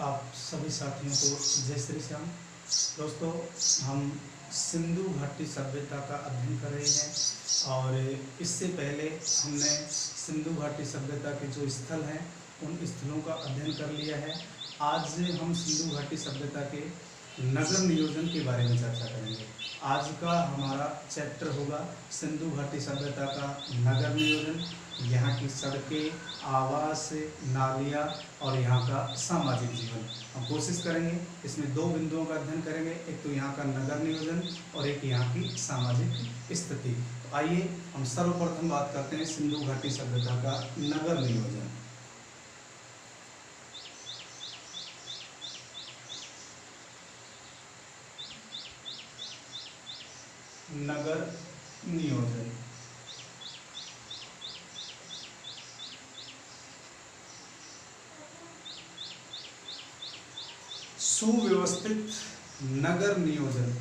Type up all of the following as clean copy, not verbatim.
आप सभी साथियों को जय श्री श्याम। दोस्तों, हम सिंधु घाटी सभ्यता का अध्ययन कर रहे हैं और इससे पहले हमने सिंधु घाटी सभ्यता के जो स्थल हैं उन स्थलों का अध्ययन कर लिया है। आज हम सिंधु घाटी सभ्यता के नगर नियोजन के बारे में चर्चा करेंगे। आज का हमारा चैप्टर होगा सिंधु घाटी सभ्यता का नगर नियोजन, यहाँ की सड़कें, आवास, नालियाँ और यहाँ का सामाजिक जीवन। हम कोशिश करेंगे इसमें दो बिंदुओं का अध्ययन करेंगे, एक तो यहाँ का नगर नियोजन और एक यहाँ की सामाजिक स्थिति। तो आइए हम सर्वप्रथम बात करते हैं सिंधु घाटी सभ्यता का नगर नियोजन। नगर नियोजन सुव्यवस्थित नगर नियोजन,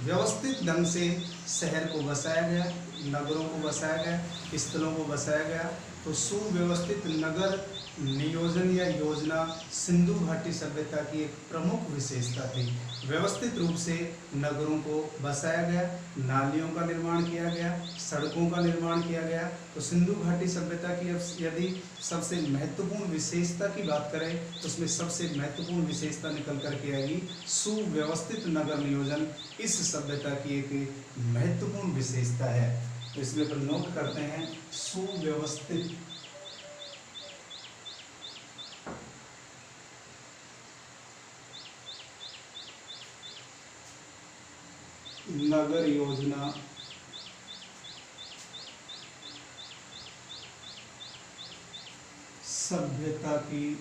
व्यवस्थित ढंग से शहर को बसाया गया, नगरों को बसाया गया, स्थलों को बसाया गया। तो सुव्यवस्थित नगर नियोजन या योजना सिंधु घाटी सभ्यता की एक प्रमुख विशेषता थी। व्यवस्थित रूप से नगरों को बसाया गया, नालियों का निर्माण किया गया, सड़कों का निर्माण किया गया। तो सिंधु घाटी सभ्यता की यदि सबसे महत्वपूर्ण विशेषता की बात करें तो उसमें सबसे महत्वपूर्ण विशेषता निकल करके आएगी सुव्यवस्थित नगर नियोजन। इस सभ्यता की एक महत्वपूर्ण विशेषता है। तो इसमें पर नोट करते हैं सुव्यवस्थित नगर योजना सभ्यता की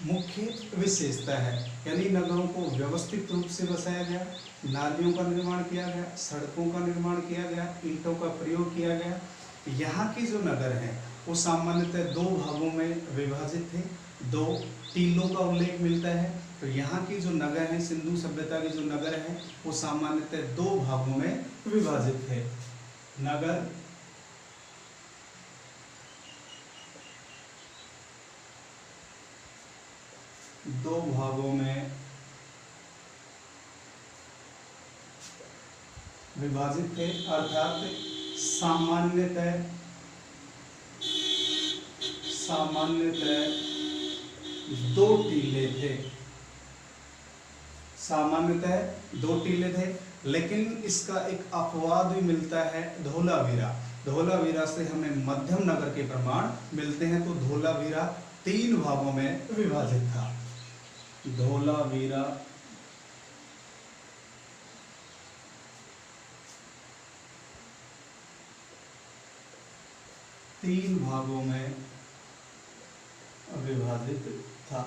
मुख्य विशेषता है। यानी नगरों को व्यवस्थित रूप से बसाया गया, नालियों का निर्माण किया गया, सड़कों का निर्माण किया गया, ईंटों का प्रयोग किया गया। यहाँ के जो नगर हैं वो सामान्यतः दो भागों में विभाजित थे। दो टीलों का उल्लेख मिलता है। तो यहाँ की जो नगर हैं, सिंधु सभ्यता के जो नगर हैं वो सामान्यतः दो भागों में विभाजित थे। नगर दो भागों में विभाजित थे, अर्थात सामान्यतः दो टीले थे। सामान्यतः दो टीले थे, लेकिन इसका एक अपवाद भी मिलता है, धोलावीरा। धोलावीरा से हमें मध्यम नगर के प्रमाण मिलते हैं। तो धोलावीरा तीन भागों में विभाजित था। धोलावीरा तीन भागों में विभाजित था।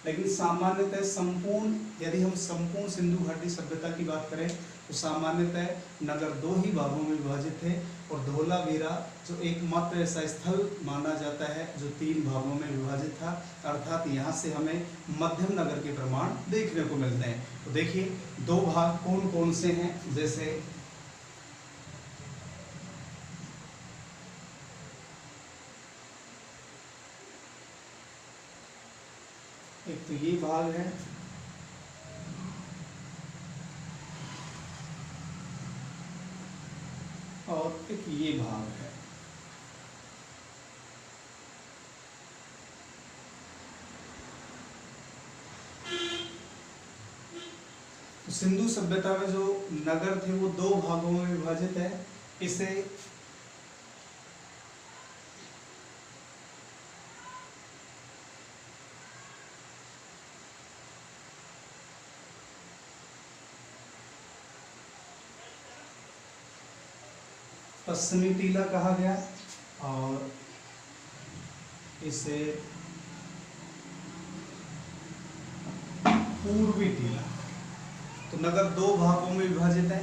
लेकिन सामान्यतः संपूर्ण, यदि हम संपूर्ण सिंधु घाटी सभ्यता की बात करें तो सामान्यतः नगर दो ही भागों में विभाजित थे। और धोलावीरा जो एकमात्र ऐसा स्थल माना जाता है जो तीन भागों में विभाजित था, अर्थात यहाँ से हमें मध्यम नगर के प्रमाण देखने को मिलते हैं। तो देखिए दो भाग कौन कौन से हैं, जैसे एक तो ये भाग है और एक ये भाग है। तो सिंधु सभ्यता में जो नगर थे वो दो भागों में विभाजित है। इसे पश्चिमी टीला कहा गया और इसे पूर्वी टीला। तो नगर दो भागों में विभाजित है,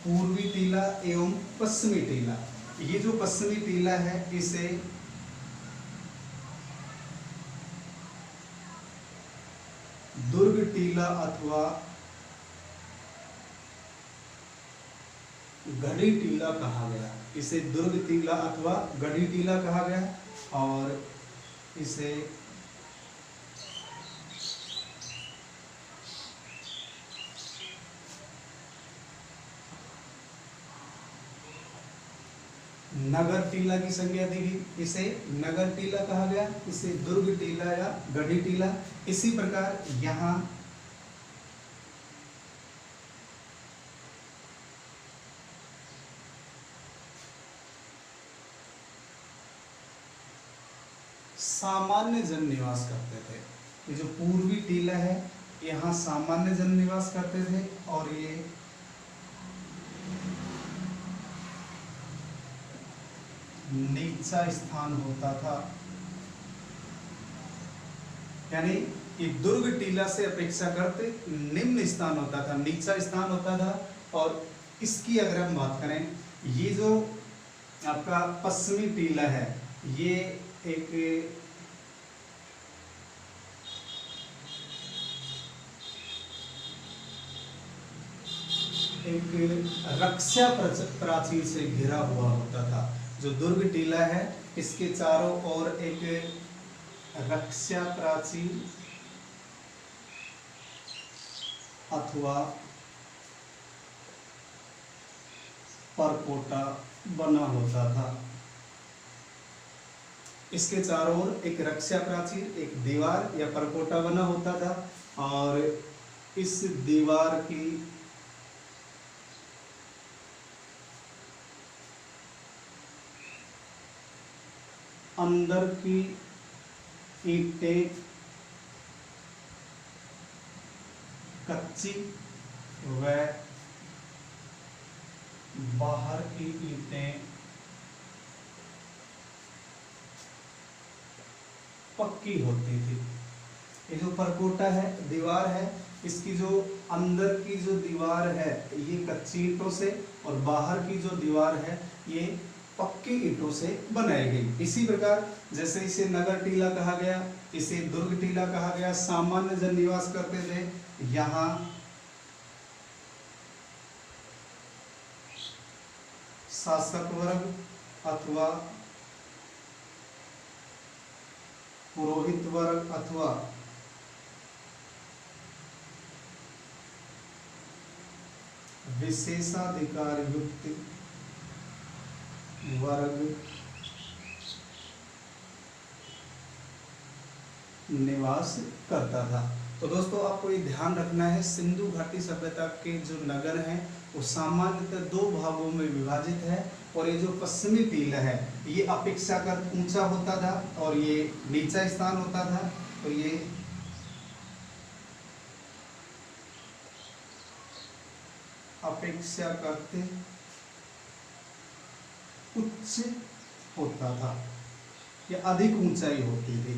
पूर्वी टीला एवं पश्चिमी टीला। ये जो पश्चिमी टीला है इसे दुर्ग टीला अथवा घड़ी टीला कहा गया। इसे दुर्ग टीला अथवा गढ़ी टीला कहा गया, और इसे नगर टीला की संज्ञा दी गई, इसे नगर टीला कहा गया, इसे दुर्ग टीला या गढ़ी टीला। इसी प्रकार यहाँ सामान्य जन निवास करते थे। ये जो पूर्वी टीला है, यहाँ सामान्य जन निवास करते थे, और ये नीचा स्थान होता था। यानी ये दुर्ग टीला से अपेक्षा करते निम्न स्थान होता था, नीचा स्थान होता था। और इसकी अगर हम बात करें, ये जो आपका पश्चिमी टीला है, ये एक रक्षा प्राचीर से घिरा हुआ होता था। जो दुर्ग टीला है, इसके चारों ओर एक रक्षा प्राचीर अथवा परकोटा बना होता था। इसके चारों ओर एक रक्षा प्राचीर, एक दीवार या परकोटा बना होता था, और इस दीवार की अंदर की ईंटें कच्ची व बाहर की ईंटें पक्की होती थी। ये जो परकोटा है, दीवार है, इसकी जो अंदर की जो दीवार है ये कच्ची ईंटों से, और बाहर की जो दीवार है ये पक्की ईंटों से बनाई गई। इसी प्रकार जैसे इसे नगर टीला कहा गया, इसे दुर्ग टीला कहा गया, सामान्य जन निवास करते थे। यहाँ शासक वर्ग अथवा पुरोहित वर्ग अथवा विशेषाधिकार युक्त वर्ग निवास करता था। तो दोस्तों आपको ये ध्यान रखना है, सिंधु घाटी सभ्यता के जो नगर हैं वो सामान्यतः दो भागों में विभाजित है, और ये जो पश्चिमी टीला है ये अपेक्षाकृत ऊंचा होता था और ये नीचा स्थान होता था। तो ये अपेक्षाकृत उच्च होता था या अधिक ऊंचाई होती थी।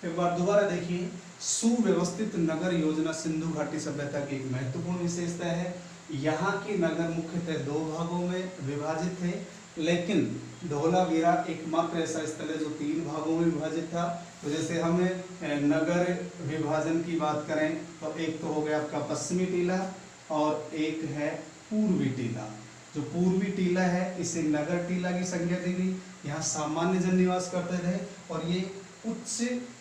एक बार दोबारा देखिए, सुव्यवस्थित नगर योजना सिंधु घाटी सभ्यता की एक महत्वपूर्ण विशेषता है। यहाँ के नगर मुख्यतः दो भागों में विभाजित थे, लेकिन धौलावीरा एकमात्र ऐसा स्थल है जो तीन भागों में विभाजित था। तो जैसे हमें नगर विभाजन की बात करें तो एक तो हो गया आपका पश्चिमी टीला और एक है पूर्वी टीला। जो पूर्वी टीला है इसे नगर टीला की संज्ञा दी गई। यहाँ सामान्य जन निवास करते थे और ये उच्च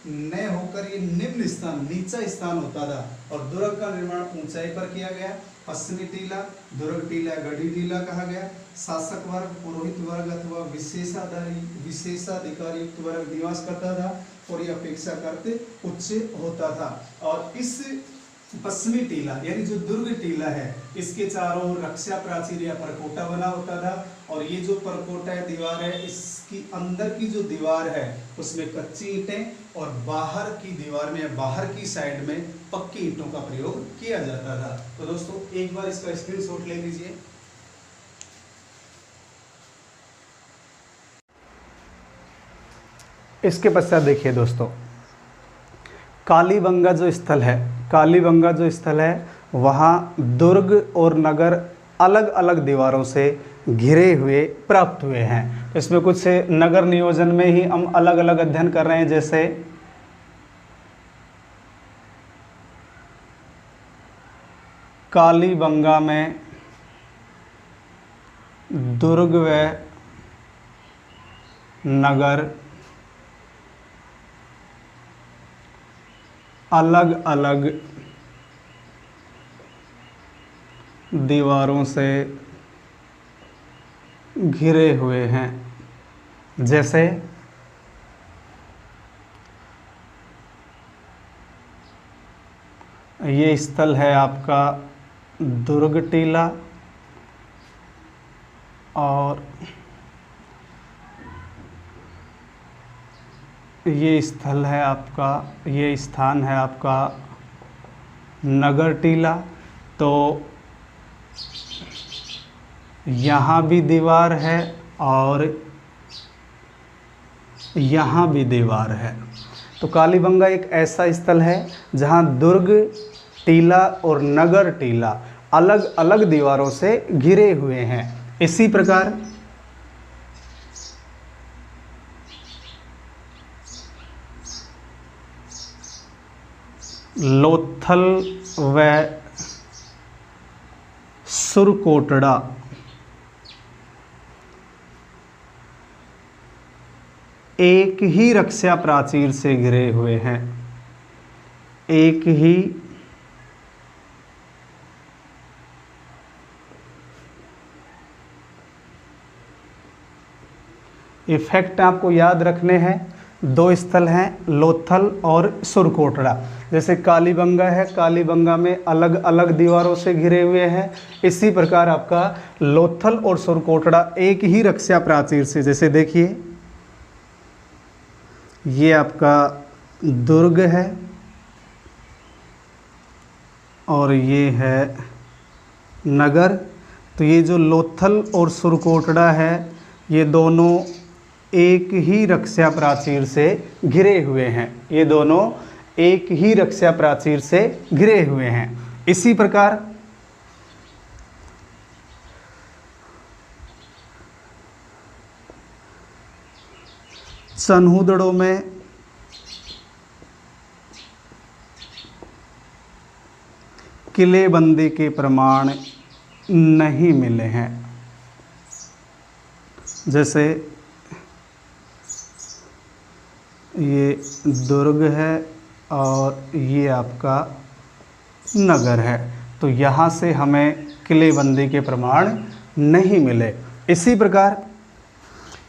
न होकर ये निम्न स्थान, नीचा स्थान होता था, और दुर्ग का निर्माण ऊंचाई पर किया गया। पश्चिमी टीला दुर्ग टीला गढ़ी टीला कहा गया। शासक वर्ग, पुरोहित वर्ग अथवा विशेषाधिकार युक्त वर्ग निवास करता था और ये अपेक्षा करते उच्च होता था। और इस पश्चिमी टीला यानी जो दुर्ग टीला है इसके चारों ओर रक्षा प्राचीर या परकोटा बना होता था, और ये जो परकोटा है दीवार है, इसकी अंदर की जो दीवार है उसमें कच्ची ईंटें और बाहर की दीवार में, बाहर की साइड में पक्की ईंटों का प्रयोग किया जाता था। तो दोस्तों एक बार इसका स्क्रीनशॉट ले लीजिए। इसके पश्चात देखिए दोस्तों, कालीबंगा जो स्थल है, कालीबंगा जो स्थल है वहाँ दुर्ग और नगर अलग अलग दीवारों से घिरे हुए प्राप्त हुए हैं। तो इसमें कुछ नगर नियोजन में ही हम अलग अलग अध्ययन कर रहे हैं। जैसे कालीबंगा में दुर्ग व नगर अलग अलग दीवारों से घिरे हुए हैं। जैसे ये स्थल है आपका दुर्ग टीला, और ये स्थल है आपका, ये स्थान है आपका नगर टीला। तो यहाँ भी दीवार है और यहाँ भी दीवार है। तो कालीबंगा एक ऐसा स्थल है जहाँ दुर्ग टीला और नगर टीला अलग अलग दीवारों से घिरे हुए हैं। इसी प्रकार लोथल व सुरकोटड़ा एक ही रक्षा प्राचीर से घिरे हुए हैं। एक ही इफेक्ट आपको याद रखने हैं। दो स्थल हैं लोथल और सुरकोटड़ा। जैसे कालीबंगा है, कालीबंगा में अलग अलग दीवारों से घिरे हुए हैं। इसी प्रकार आपका लोथल और सुरकोटड़ा एक ही रक्षा प्राचीर से, जैसे देखिए ये आपका दुर्ग है और ये है नगर। तो ये जो लोथल और सुरकोटड़ा है ये दोनों एक ही रक्षा प्राचीर से घिरे हुए हैं। ये दोनों एक ही रक्षा प्राचीर से घिरे हुए हैं। इसी प्रकार सनहुदड़ों में किलेबंदी के प्रमाण नहीं मिले हैं। जैसे ये दुर्ग है और ये आपका नगर है, तो यहाँ से हमें किलेबंदी के प्रमाण नहीं मिले। इसी प्रकार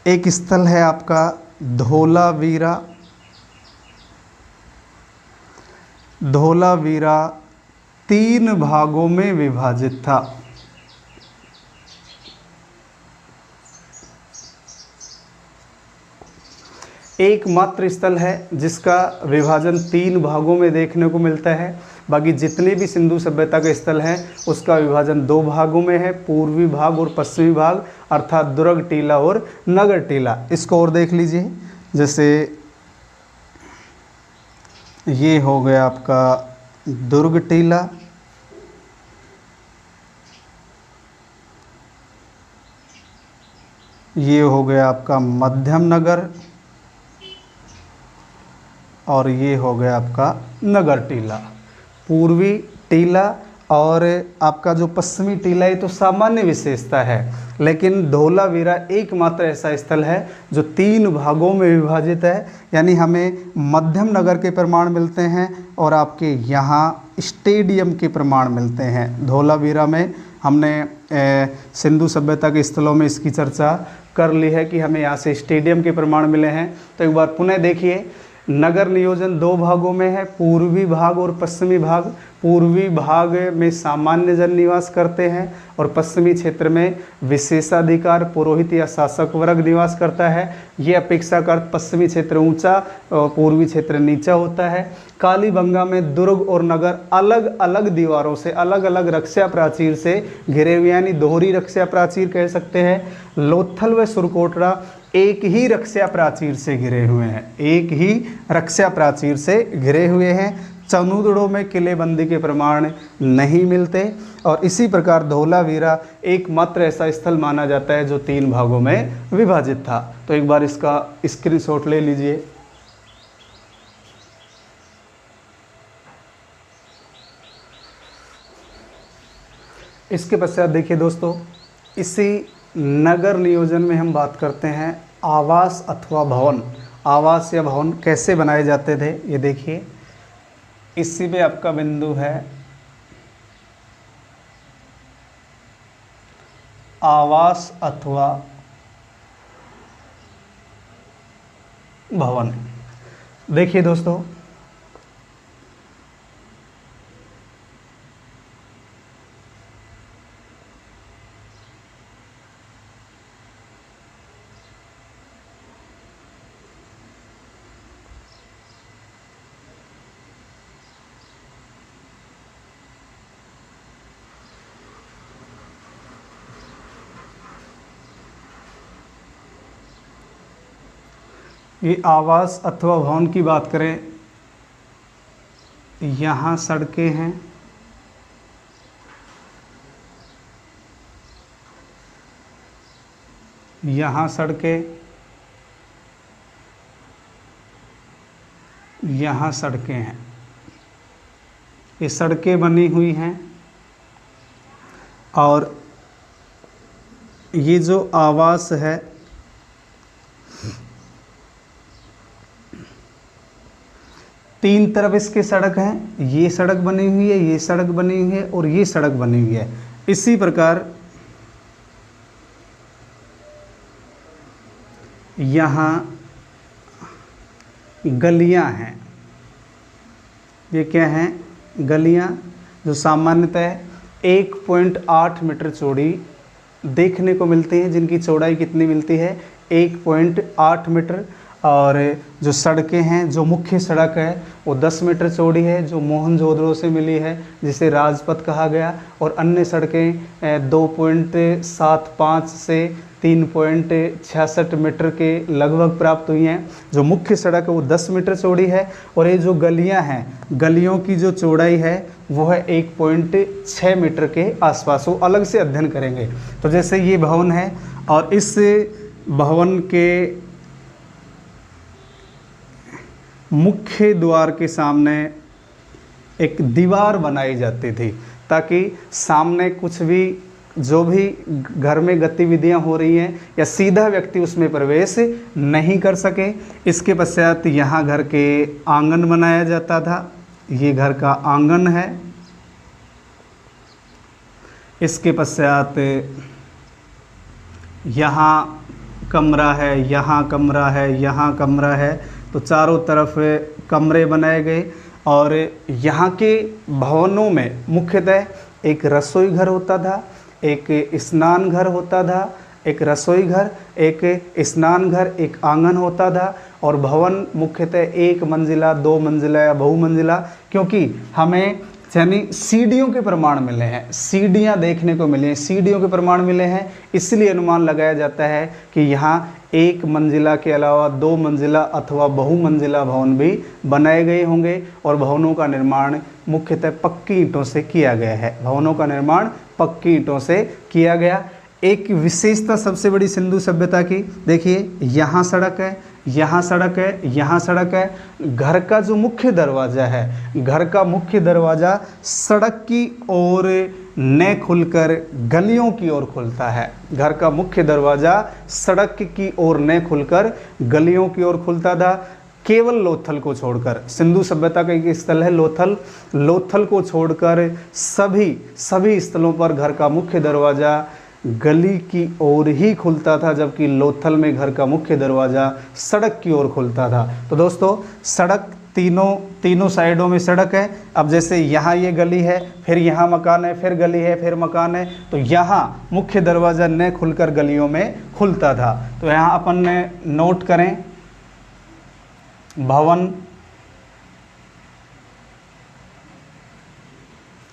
एक स्थल है आपका धोलावीरा। धोलावीरा 3 भागों में विभाजित था। एकमात्र स्थल है जिसका विभाजन 3 भागों में देखने को मिलता है। बाकी जितने भी सिंधु सभ्यता के स्थल हैं उसका विभाजन 2 भागों में है, पूर्वी भाग और पश्चिमी भाग, अर्थात दुर्ग टीला और नगर टीला। इसको और देख लीजिए। जैसे ये हो गया आपका दुर्ग टीला, ये हो गया आपका मध्यम नगर, और ये हो गया आपका नगर टीला। पूर्वी टीला और आपका जो पश्चिमी टीला ये तो सामान्य विशेषता है, लेकिन धोलावीरा एकमात्र ऐसा स्थल है जो 3 भागों में विभाजित है। यानी हमें मध्यम नगर के प्रमाण मिलते हैं और आपके यहाँ स्टेडियम के प्रमाण मिलते हैं। धोलावीरा में हमने सिंधु सभ्यता के स्थलों में इसकी चर्चा कर ली है कि हमें यहाँ से स्टेडियम के प्रमाण मिले हैं। तो एक बार पुनः देखिए, नगर नियोजन 2 भागों में है, पूर्वी भाग और पश्चिमी भाग। पूर्वी भाग में सामान्य जन निवास करते हैं और पश्चिमी क्षेत्र में विशेषाधिकार पुरोहित या शासक वर्ग निवास करता है। ये अपेक्षाकृत पश्चिमी क्षेत्र ऊंचा और पूर्वी क्षेत्र नीचा होता है। कालीबंगा में दुर्ग और नगर अलग अलग दीवारों से, अलग अलग रक्षा प्राचीर से घिरे हुए, यानी दोहरी रक्षा प्राचीर कह सकते हैं। लोथल व सुरकोटड़ा एक ही रक्षा प्राचीर से घिरे हुए हैं, एक ही रक्षा प्राचीर से घिरे हुए हैं। चनुदड़ों में किलेबंदी के प्रमाण नहीं मिलते। और इसी प्रकार धोलावीरा एकमात्र ऐसा स्थल माना जाता है जो 3 भागों में विभाजित था। तो एक बार इसका स्क्रीनशॉट ले लीजिए। इसके पश्चात देखिए दोस्तों, इसी नगर नियोजन में हम बात करते हैं आवास अथवा भवन। आवास या भवन कैसे बनाए जाते थे, ये देखिए, इसी पे आपका बिंदु है आवास अथवा भवन। देखिए दोस्तों, ये आवास अथवा भवन की बात करें, यहाँ सड़कें हैं, यहाँ सड़कें, यहाँ सड़कें हैं, ये सड़कें बनी हुई हैं। और ये जो आवास है, तीन तरफ इसके सड़क हैं, ये सड़क बनी हुई है, ये सड़क बनी हुई है और ये सड़क बनी हुई है। इसी प्रकार यहाँ गलियाँ हैं, ये क्या हैं, गलियाँ, जो सामान्यतः 1.8 मीटर चौड़ी देखने को मिलती हैं, जिनकी चौड़ाई कितनी मिलती है, 1.8 मीटर। और जो सड़कें हैं, जो मुख्य सड़क है वो 10 मीटर चौड़ी है, जो मोहनजोदड़ो से मिली है, जिसे राजपथ कहा गया। और अन्य सड़कें 2.75 से 3.66 मीटर के लगभग प्राप्त हुई हैं। जो मुख्य सड़क है वो 10 मीटर चौड़ी है। और ये जो गलियां हैं, गलियों की जो चौड़ाई है वो है 1.6 मीटर के आसपास। वो अलग से अध्ययन करेंगे। तो जैसे ये भवन है और इस भवन के मुख्य द्वार के सामने एक दीवार बनाई जाती थी, ताकि सामने कुछ भी, जो भी घर में गतिविधियां हो रही हैं या सीधा व्यक्ति उसमें प्रवेश नहीं कर सके। इसके पश्चात यहाँ घर के आंगन बनाया जाता था, ये घर का आंगन है। इसके पश्चात यहाँ कमरा है, यहाँ कमरा है, यहाँ कमरा है, तो चारों तरफ कमरे बनाए गए। और यहाँ के भवनों में मुख्यतः एक रसोई घर होता था, एक स्नान घर होता था, एक रसोई घर, एक स्नान घर, एक आंगन होता था। और भवन मुख्यतः 1 मंजिला, 2 मंजिला या बहुमंजिला, क्योंकि हमें यानी सीढ़ियों के प्रमाण मिले हैं, सीढ़ियाँ देखने को मिली हैं, सीढ़ियों के प्रमाण मिले हैं, इसलिए अनुमान लगाया जाता है कि यहाँ 1 मंजिला के अलावा 2 मंजिला अथवा बहुमंजिला भवन भी बनाए गए होंगे। और भवनों का निर्माण मुख्यतः पक्की ईंटों से किया गया है। भवनों का निर्माण पक्की ईंटों से किया गया। एक विशेषता सबसे बड़ी सिंधु सभ्यता की, देखिए, यहाँ सड़क है, यहाँ सड़क है, यहाँ सड़क है। घर का जो मुख्य दरवाज़ा है, घर का मुख्य दरवाज़ा सड़क की ओर न खुलकर गलियों की ओर खुलता है। घर का मुख्य दरवाज़ा सड़क की ओर न खुलकर गलियों की ओर खुलता था, केवल लोथल को छोड़कर। सिंधु सभ्यता का एक स्थल है लोथल, लोथल को छोड़कर सभी स्थलों पर घर का मुख्य दरवाज़ा गली की ओर ही खुलता था, जबकि लोथल में घर का मुख्य दरवाज़ा सड़क की ओर खुलता था। तो दोस्तों, सड़क तीनों साइडों में सड़क है। अब जैसे यहाँ ये गली है, फिर यहाँ मकान है, फिर गली है, फिर मकान है, तो यहाँ मुख्य दरवाज़ा न खुलकर गलियों में खुलता था। तो यहाँ अपन ने नोट करें, भवन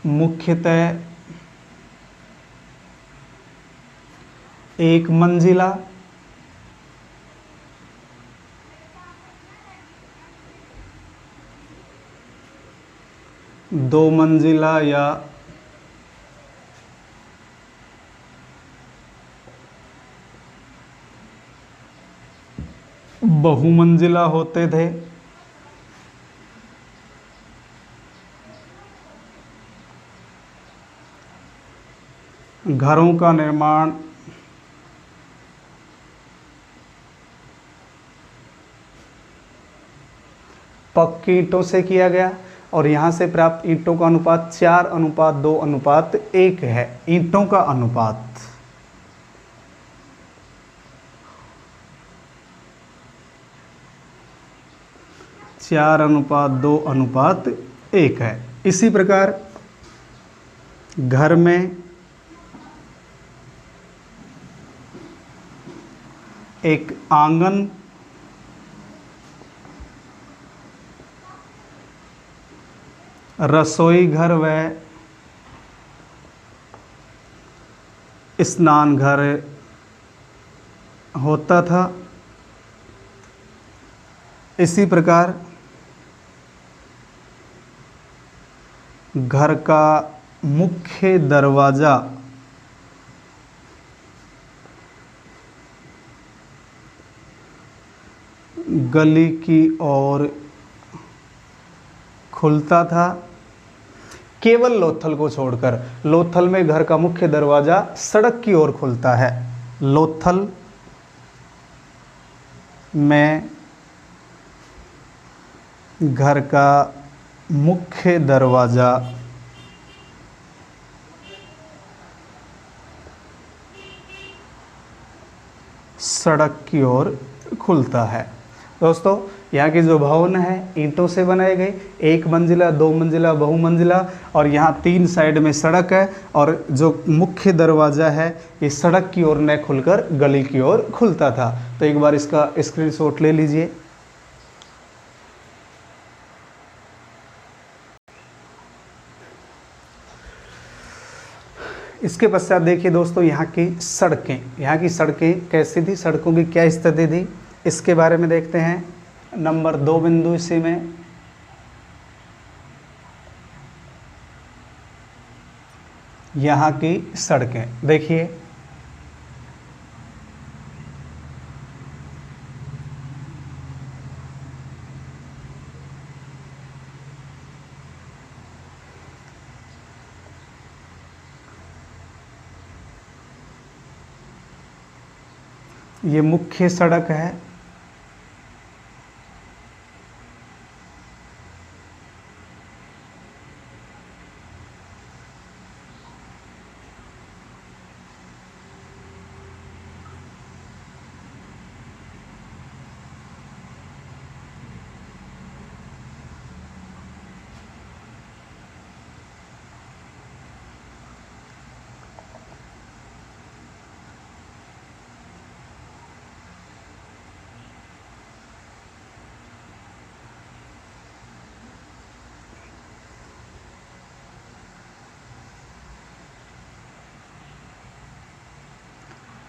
मुख्यतः 1 मंजिला, 2 मंजिला या बहुमंजिला होते थे। घरों का निर्माण पक्की ईंटों से किया गया और यहाँ से प्राप्त ईंटों का अनुपात 4:2:1 है। ईंटों का अनुपात 4:2:1 है। इसी प्रकार घर में एक आंगन, रसोई घर व स्नान घर होता था। इसी प्रकार घर का मुख्य दरवाज़ा गली की ओर खुलता था, केवल लोथल को छोड़कर। लोथल में घर का मुख्य दरवाज़ा सड़क की ओर खुलता है। लोथल में घर का मुख्य दरवाज़ा सड़क की ओर खुलता है। दोस्तों, यहाँ की जो भवन है ईंटों से बनाए गए, 1 मंजिला, 2 मंजिला, बहुमंजिला, और यहाँ 3 साइड में सड़क है और जो मुख्य दरवाज़ा है ये सड़क की ओर न खुलकर गली की ओर खुलता था। तो एक बार इसका स्क्रीनशॉट ले लीजिए। इसके पश्चात देखिए दोस्तों, यहाँ की सड़कें कैसी थी, सड़कों की क्या स्थिति थी, इसके बारे में देखते हैं। नंबर 2 बिंदु इसी में यहाँ की सड़कें देखिए। ये मुख्य सड़क है।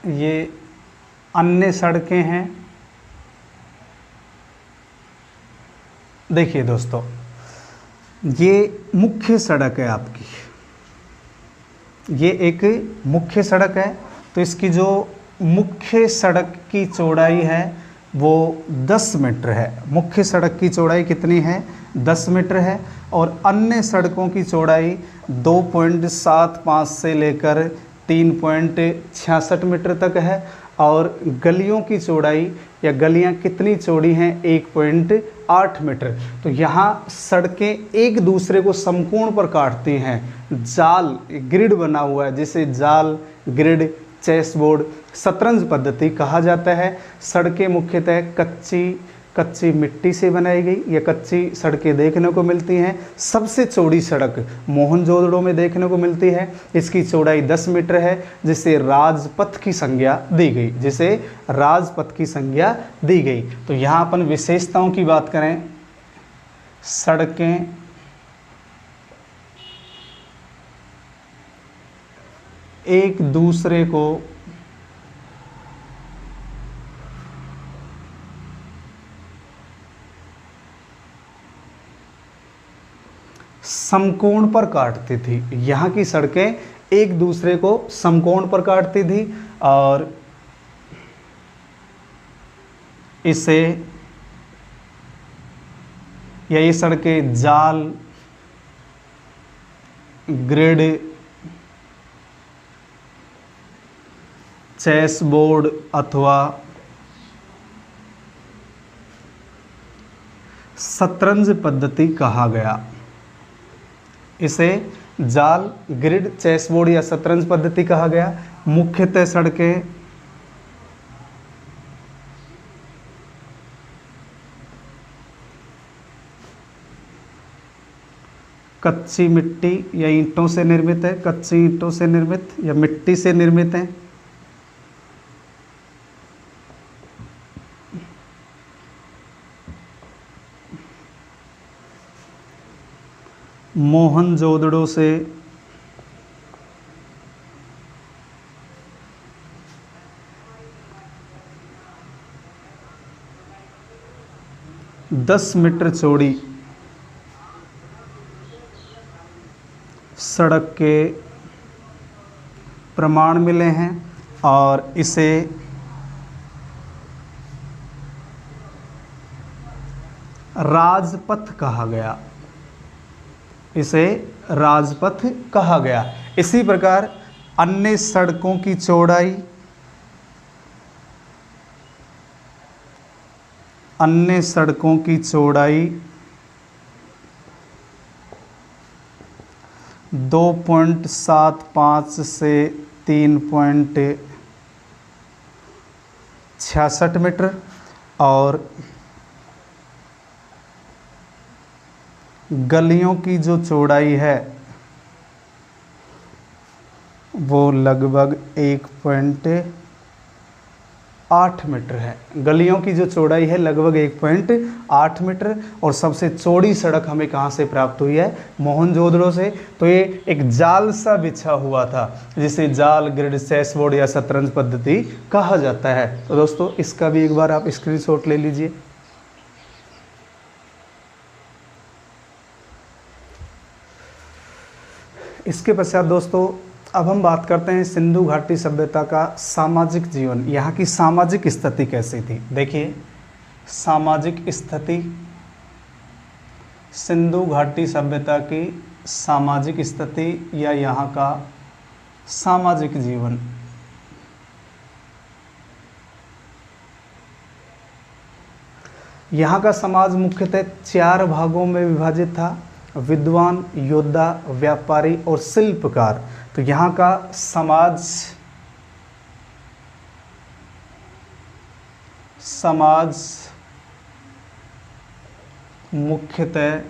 ये अन्य सड़कें हैं। देखिए दोस्तों, ये मुख्य सड़क है आपकी, ये एक मुख्य सड़क है। तो इसकी जो मुख्य सड़क की चौड़ाई है वो 10 मीटर है। मुख्य सड़क की चौड़ाई कितनी है? 10 मीटर है। और अन्य सड़कों की चौड़ाई 2.75 से लेकर 3.66 मीटर तक है। और गलियों की चौड़ाई या गलियां कितनी चौड़ी हैं? 1.8 मीटर। तो यहाँ सड़कें एक दूसरे को समकोण पर काटती हैं। जाल ग्रिड बना हुआ है, जिसे जाल, ग्रिड, चेस बोर्ड, शतरंज पद्धति कहा जाता है। सड़कें मुख्यतः कच्ची मिट्टी से बनाई गई या कच्ची सड़कें देखने को मिलती हैं। सबसे चौड़ी सड़क मोहनजोदड़ो में देखने को मिलती है। इसकी चौड़ाई 10 मीटर है, जिसे राजपथ की संज्ञा दी गई। तो यहाँ अपन विशेषताओं की बात करें, सड़कें एक दूसरे को समकोण पर काटती थी। यहाँ की सड़कें एक दूसरे को समकोण पर काटती थी और इसे या ये सड़कें जाल, ग्रिड, चेस बोर्ड अथवा शतरंज पद्धति कहा गया? इसे जाल, ग्रिड, चेस बोर्ड या शतरंज पद्धति कहा गया। मुख्यतः सड़कें कच्ची मिट्टी या ईंटों से निर्मित है, कच्ची ईंटों से निर्मित या मिट्टी से निर्मित है। मोहनजोदड़ो से दस मीटर चौड़ी सड़क के प्रमाण मिले हैं और इसे राजपथ कहा गया। इसे राजपथ कहा गया। इसी प्रकार अन्य सड़कों की चौड़ाई, अन्य सड़कों की चौड़ाई 2.75 से 3.66 मीटर और गलियों की जो चौड़ाई है वो लगभग 1.8 मीटर है। गलियों की जो चौड़ाई है लगभग 1.8 मीटर। और सबसे चौड़ी सड़क हमें कहाँ से प्राप्त हुई है? मोहनजोदड़ो से। तो ये एक जाल सा बिछा हुआ था जिसे जाल, ग्रिड, चेस बोर्ड या शतरंज पद्धति कहा जाता है। तो दोस्तों इसका भी एक बार आप स्क्रीनशॉट ले लीजिए। इसके पश्चात दोस्तों अब हम बात करते हैं सिंधु घाटी सभ्यता का सामाजिक जीवन। यहाँ की सामाजिक स्थिति कैसी थी? देखिए, सामाजिक स्थिति, सिंधु घाटी सभ्यता की सामाजिक स्थिति या यहाँ का सामाजिक जीवन। यहाँ का समाज मुख्यतः 4 भागों में विभाजित था: विद्वान, योद्धा, व्यापारी और शिल्पकार। तो यहाँ का समाज मुख्यतः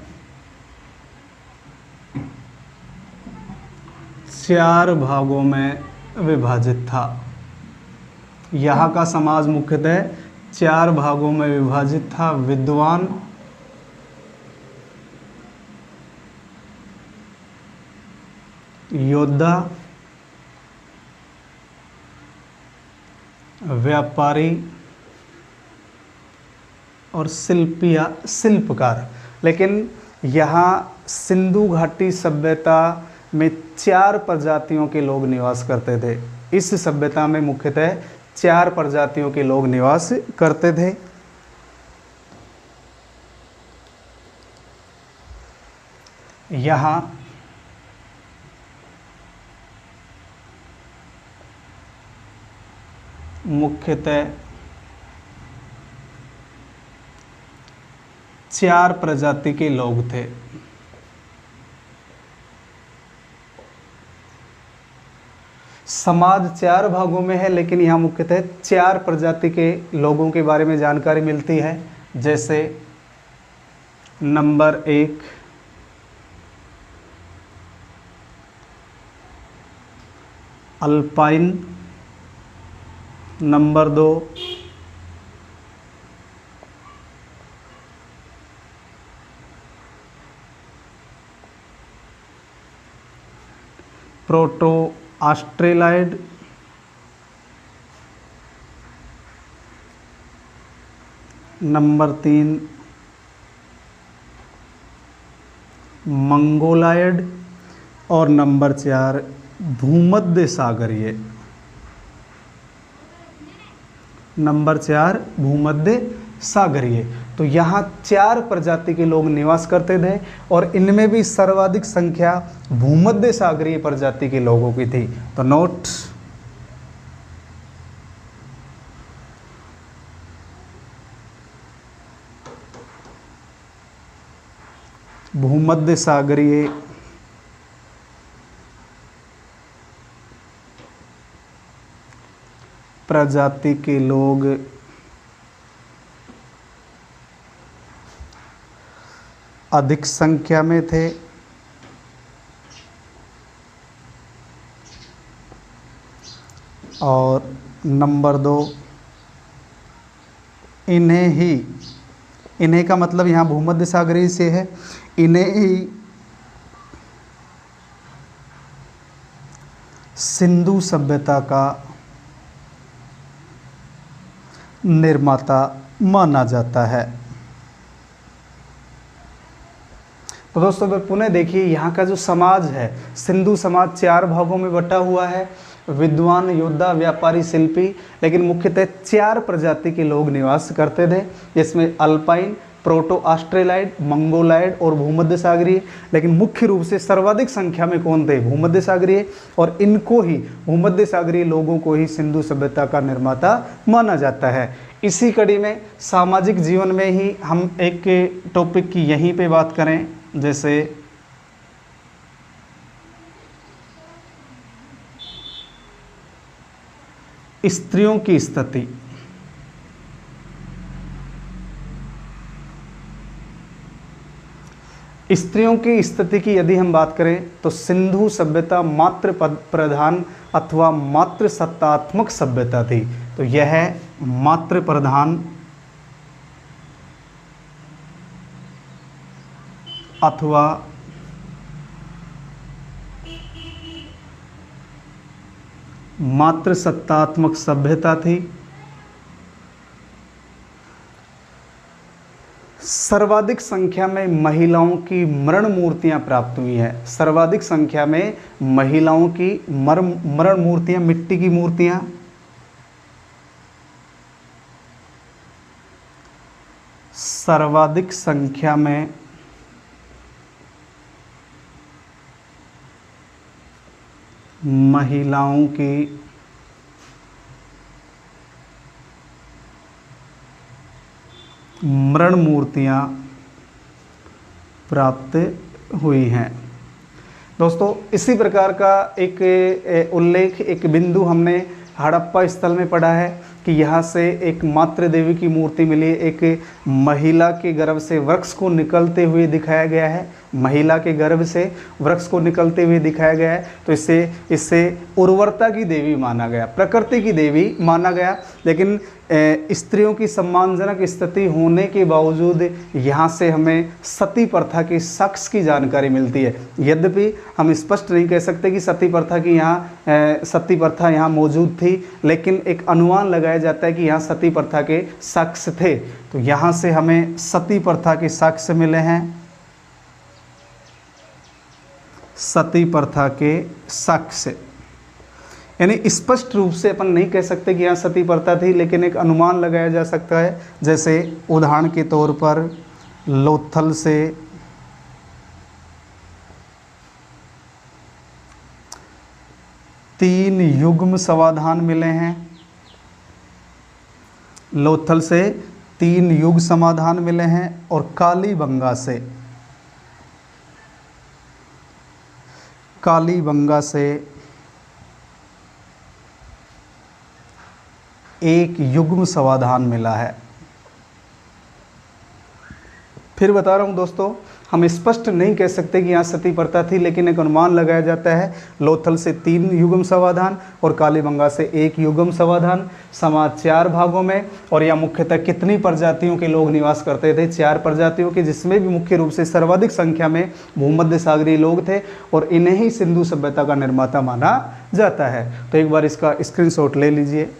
4 भागों में विभाजित था। यहाँ का समाज मुख्यतः 4 भागों में विभाजित था: विद्वान, योद्धा, व्यापारी और शिल्पी या शिल्पकार। लेकिन यहाँ सिंधु घाटी सभ्यता में 4 प्रजातियों के लोग निवास करते थे। इस सभ्यता में मुख्यतः 4 प्रजातियों के लोग निवास करते थे। यहाँ मुख्यतः 4 प्रजाति के लोग थे। समाज 4 भागों में है लेकिन यहाँ मुख्यतः 4 प्रजाति के लोगों के बारे में जानकारी मिलती है। जैसे number 1 alpine, number 2 proto Australoid, number 3 Mongoloid और नंबर 4 भूमध्य सागरीय। नंबर 4 भूमध्य सागरीय। तो यहाँ 4 प्रजाति के लोग निवास करते थे और इनमें भी सर्वाधिक संख्या भूमध्य सागरीय प्रजाति के लोगों की थी। तो नोट, भूमध्य सागरीय प्रजाति के लोग अधिक संख्या में थे। और नंबर 2, इन्हें का मतलब यहाँ भूमध्य सागरीय से है, इन्हें ही सिंधु सभ्यता का निर्माता माना जाता है। तो दोस्तों फिर पुनः देखिए, यहाँ का जो समाज है, सिंधु समाज 4 भागों में बटा हुआ है। विद्वान, योद्धा, व्यापारी, शिल्पी, लेकिन मुख्यतः 4 प्रजाति के लोग निवास करते थे, जिसमें अल्पाइन, प्रोटो ऑस्ट्रेलाइड, मंगोलाइड और भूमध्य सागरीय। लेकिन मुख्य रूप से सर्वाधिक संख्या में कौन थे? भूमध्य सागरीय। और इनको ही, भूमध्य सागरीय लोगों को ही सिंधु सभ्यता का निर्माता माना जाता है। इसी कड़ी में सामाजिक जीवन में ही हम एक टॉपिक की यहीं पे बात करें, जैसे स्त्रियों की स्थिति। स्त्रियों की स्थिति की यदि हम बात करें तो सिंधु सभ्यता मातृ प्रधान अथवा मातृ सत्तात्मक सभ्यता थी। तो यह मातृ प्रधान अथवा मातृ सत्तात्मक सभ्यता थी। सर्वाधिक संख्या में महिलाओं की मरण मूर्तियां प्राप्त हुई हैं। सर्वाधिक संख्या में महिलाओं की मरण मूर्तियां, मिट्टी की मूर्तियां। सर्वाधिक संख्या में महिलाओं की मरण मूर्तियां प्राप्त हुई हैं। दोस्तों इसी प्रकार का एक उल्लेख, एक बिंदु हमने हड़प्पा स्थल में पढ़ा है कि यहाँ से एक मातृ देवी की मूर्ति मिली। एक महिला के गर्भ से वृक्ष को निकलते हुए दिखाया गया है। महिला के गर्भ से वृक्ष को निकलते हुए दिखाया गया है। तो इससे उर्वरता की देवी माना गया, प्रकृति की देवी माना गया। लेकिन स्त्रियों की सम्मानजनक स्थिति होने के बावजूद यहाँ से हमें सती प्रथा के शख्स की जानकारी मिलती है। यद्यपि हम स्पष्ट नहीं कह सकते कि सती प्रथा यहाँ मौजूद थी, लेकिन एक अनुमान लगाया जाता है कि यहाँ सती प्रथा के शख्स थे। तो यहाँ से हमें सती प्रथा के शख्स मिले हैं। सती प्रथा के शख्स, यानी स्पष्ट रूप से अपन नहीं कह सकते कि यहाँ सती प्रथा थी, लेकिन एक अनुमान लगाया जा सकता है। जैसे उदाहरण के तौर पर लोथल से तीन युग्म समाधान मिले हैं। लोथल से 3 युग समाधान मिले हैं और कालीबंगा से 1 युग्म समाधान मिला है। फिर बता रहा हूँ दोस्तों, हम स्पष्ट नहीं कह सकते कि यहाँ सती प्रथा थी, लेकिन एक अनुमान लगाया जाता है। लोथल से 3 युग्म समाधान और कालीबंगा से 1 युग्म समाधान। समाज 4 भागों में, और यहाँ मुख्यतः कितनी प्रजातियों के लोग निवास करते थे? 4 प्रजातियों के, जिसमें भी मुख्य रूप से सर्वाधिक संख्या में भूमध्य सागरीय लोग थे, और इन्हें ही सिंधु सभ्यता का निर्माता माना जाता है। तो एक बार इसका स्क्रीनशॉट ले लीजिए।